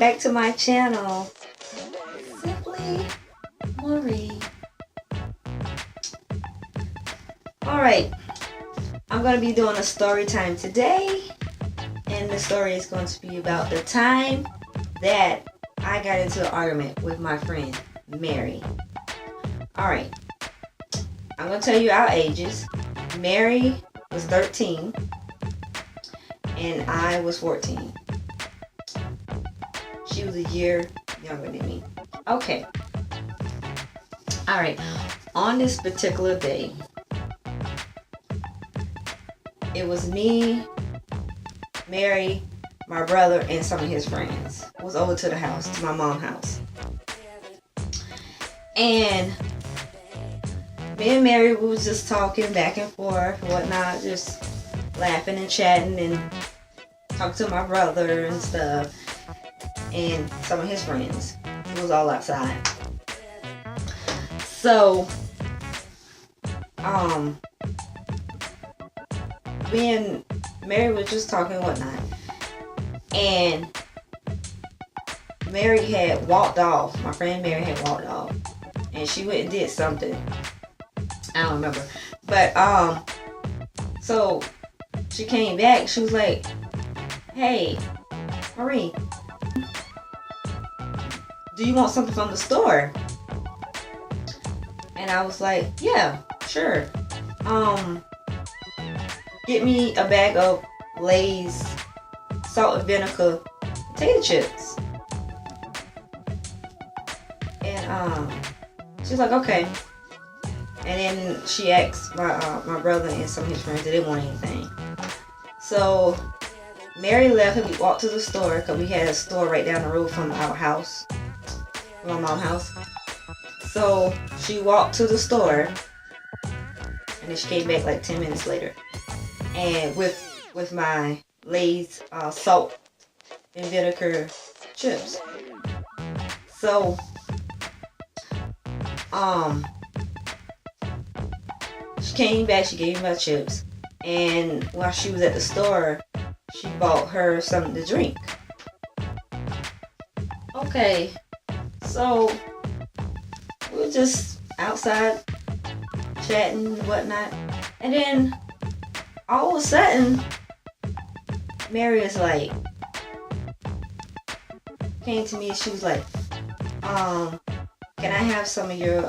back to my channel. Simply Marie. Alright, I'm going to be doing a story time today. And the story is going to be about the time that I got into an argument with my friend, Mary. Alright, I'm going to tell you our ages. Mary was 13 and I was 14. She was a year younger than me. Okay. Alright, on this particular day, it was me, Mary, my brother, and some of his friends. I was over to the house, to my mom's house. And me and Mary, we was just talking back and forth and whatnot, just laughing and chatting and talking to my brother and stuff. And some of his friends. It was all outside. So, me and Mary was just talking and whatnot. And Mary had walked off. My friend Mary had walked off. And she went and did something. I don't remember. But, so she came back. She was like, "Hey, Marie, do you want something from the store?" And I was like, "Yeah, sure. Get me a bag of Lay's salt and vinegar potato chips." And she's like, "Okay." And then she asked my brother and some of his friends if they didn't want anything. So Mary left and we walked to the store because we had a store right down the road from our house. My mom's house. So she walked to the store and then she came back like 10 minutes later and with my Lay's salt and vinegar chips. So she came back, she gave me my chips, and while she was at the store she bought her something to drink. Okay. So we were just outside chatting and whatnot, and then all of a sudden Mary is like, came to me and she was like, "Can I have some of your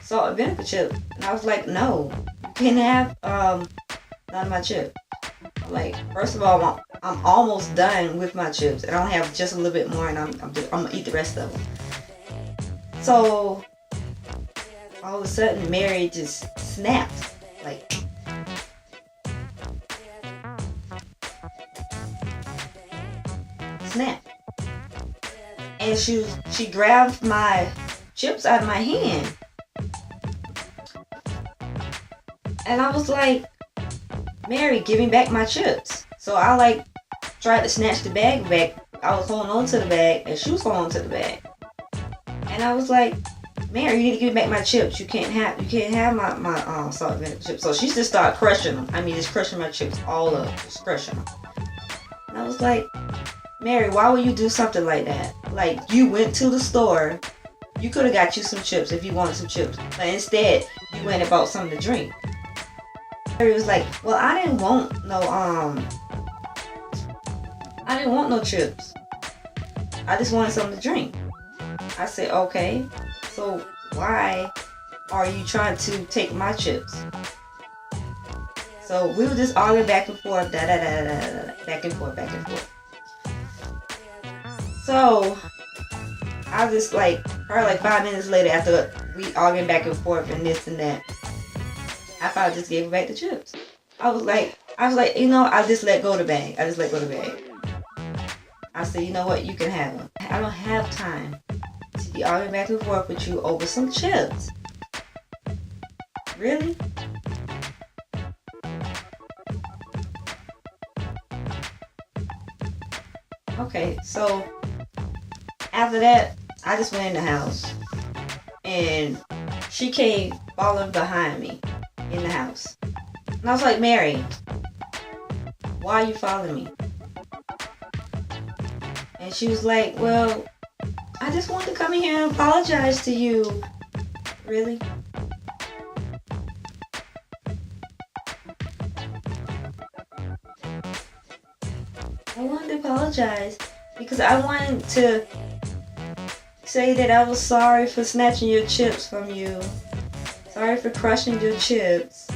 salt and vinegar chips?" And I was like, "No, you can't have none of my chips." Like, first of all, I'm almost done with my chips, and I only have just a little bit more, and I'm gonna eat the rest of them. So all of a sudden, Mary just snapped, like, snap, and she grabbed my chips out of my hand, and I was like, "Mary, give me back my chips." So I like tried to snatch the bag back. I was holding on to the bag and she was holding on to the bag. And I was like, "Mary, you need to give me back my chips. You can't have my salt and vinegar chips." So she just started crushing them. I mean, just crushing my chips all up, just crushing them. And I was like, "Mary, why would you do something like that? Like, you went to the store. You could have got you some chips if you wanted some chips. But instead, you went and bought something to drink." Mary was like, "Well, I didn't want no chips. I just wanted something to drink." I said, "Okay, so why are you trying to take my chips?" So we were just arguing back and forth, back and forth, back and forth. So I was just like, probably like 5 minutes later, after we arguing back and forth and this and that, I probably just gave her back the chips. I was like, you know, I just let go of the bag. I said, "You know what? You can have them. I don't have time to be arguing back and forth with you over some chips." Really? Okay, so after that, I just went in the house and she came following behind me in the house. And I was like, "Mary, why are you following me?" And she was like, well, I just wanted to come in here and apologize to you. Really? I wanted to apologize because I wanted to say that I was sorry for snatching your chips from you. Sorry for crushing your chips.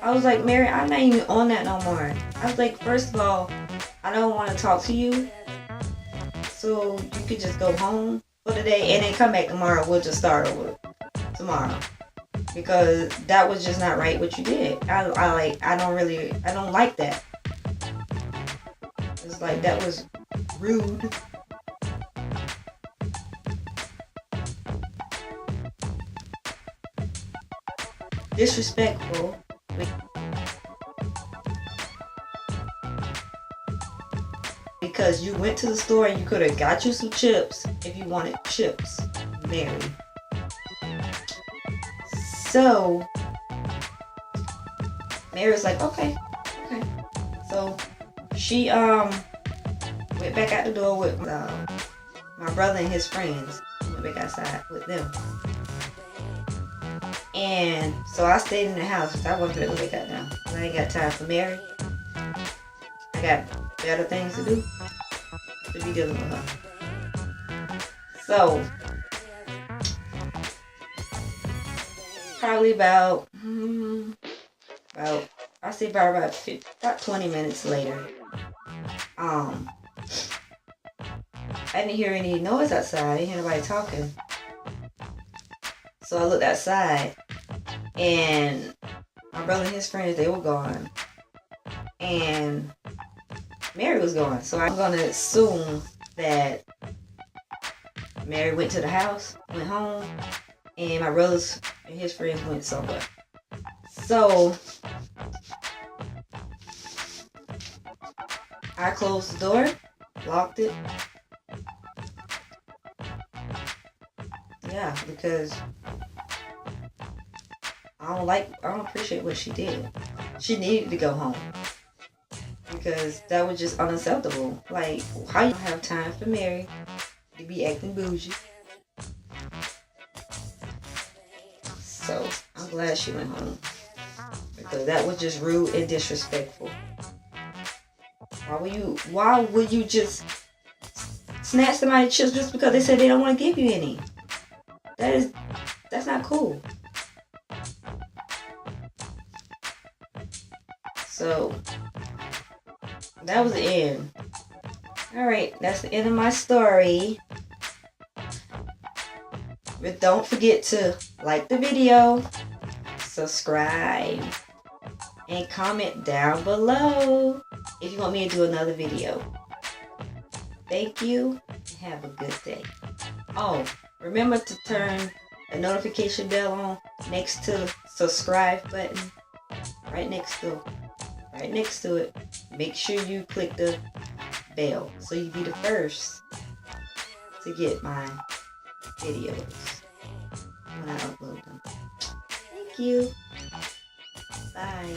I was like, Mary, I'm not even on that no more. I was like, first of all, I don't want to talk to you. So you could just go home for the day and then come back tomorrow. We'll just start over tomorrow. Because that was just not right what you did. I don't like that. It's like that was rude. Disrespectful. Because you went to the store and you could have got you some chips if you wanted chips, Mary. So Mary was like, okay. So she went back out the door with my brother and his friends. Went back outside with them. And so I stayed in the house because I wasn't ready to wake up now. I ain't got time for Mary. I got better things to do to be dealing with her. So probably about 20 minutes later, I didn't hear any noise outside. I didn't hear nobody talking. So I looked outside, and my brother and his friends, they were gone, and Mary was gone. So I'm gonna assume that Mary went to the house, went home, and my brothers and his friends went somewhere. So I closed the door, locked it. Yeah, because I don't appreciate what she did. She needed to go home. Because that was just unacceptable. Like, how you don't have time for Mary to be acting bougie? So I'm glad she went home. Because that was just rude and disrespectful. Why would you just snatch somebody's chips just because they said they don't want to give you any? That's not cool. So that was the end. Alright, that's the end of my story. But don't forget to like the video, subscribe, and comment down below if you want me to do another video. Thank you, and have a good day. Oh, remember to turn the notification bell on next to the subscribe button. Right next to it. Make sure you click the bell so you be the first to get my videos when I upload them. Thank you. Bye.